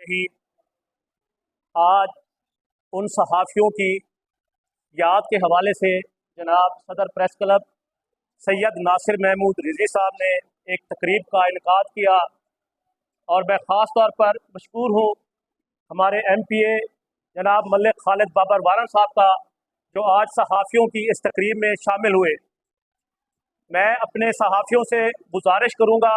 की आज उन सहाफ़ियों की याद के हवाले से जनाब सदर प्रेस क्लब सैयद नासिर महमूद रिज़वी साहब ने एक तकरीब का इनकाद किया और मैं ख़ास तौर पर मशकूर हूँ हमारे MPA जनाब मलिक खालिद बाबर वारन साहब का, जो आज सहाफ़ियों की इस तकरीब में शामिल हुए। मैं अपने सहाफ़ियों से गुजारिश करूँगा,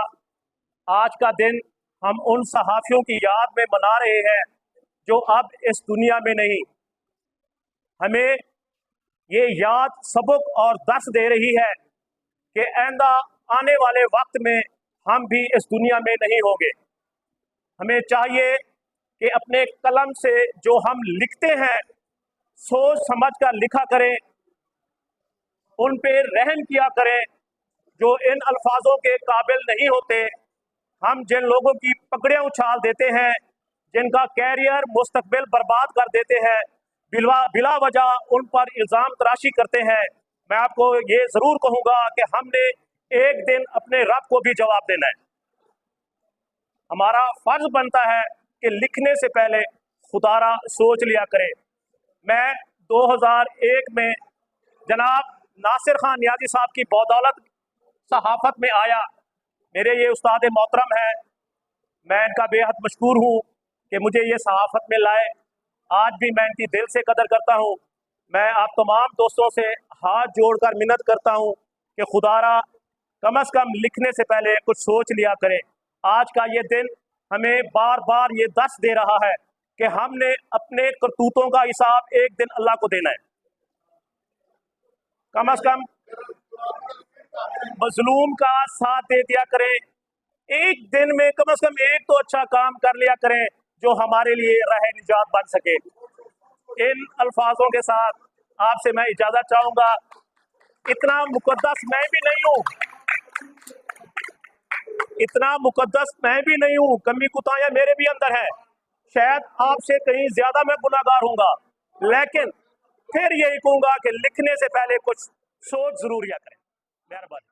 आज का दिन हम उन सहाफ़ियों की याद में मना रहे हैं जो अब इस दुनिया में नहीं। हमें ये याद सबक और दर्स दे रही है कि आइंदा आने वाले वक्त में हम भी इस दुनिया में नहीं होंगे। हमें चाहिए कि अपने कलम से जो हम लिखते हैं सोच समझ कर लिखा करें, उन पे रहम किया करें जो इन अल्फाजों के काबिल नहीं होते। हम जिन लोगों की पकड़ियाँ उछाल देते हैं, जिनका कैरियर मुस्तकबिल बर्बाद कर देते हैं, बिला वजह उन पर इल्ज़ाम तराशी करते हैं, मैं आपको ये ज़रूर कहूँगा कि हमने एक दिन अपने रब को भी जवाब देना है। हमारा फ़र्ज़ बनता है कि लिखने से पहले खुदारा सोच लिया करें। मैं 2001 में जनाब नासिर खान नियाज़ी साहब की बदौलत सहाफ़त में आया। मेरे ये उस्ताद मोहतरम हैं, मैं इनका बेहद मशकूर हूँ कि मुझे ये सहाफ़त में लाए। आज भी मैं इनकी दिल से कदर करता हूँ। मैं आप तमाम दोस्तों से हाथ जोड़कर मिन्नत करता हूँ कि खुदारा कम से कम लिखने से पहले कुछ सोच लिया करें। आज का ये दिन हमें बार बार ये दर्स दे रहा है कि हमने अपने करतूतों का हिसाब एक दिन अल्लाह को देना है। कम से कम मजलूम का साथ दे दिया करें। एक दिन में कम से कम एक तो अच्छा काम कर लिया करें जो हमारे लिए राह निजात बन सके। इन अल्फाजों के साथ आपसे मैं इजाजत चाहूंगा। इतना मुकद्दस मैं भी नहीं हूँ, इतना मुकद्दस मैं भी नहीं हूँ, कमी कुताहियां मेरे भी अंदर है। शायद आपसे कहीं ज्यादा मैं गुनाहगार हूँगा, लेकिन फिर यही कहूंगा कि लिखने से पहले कुछ सोच जरूर लिया करें। मेहरबानी।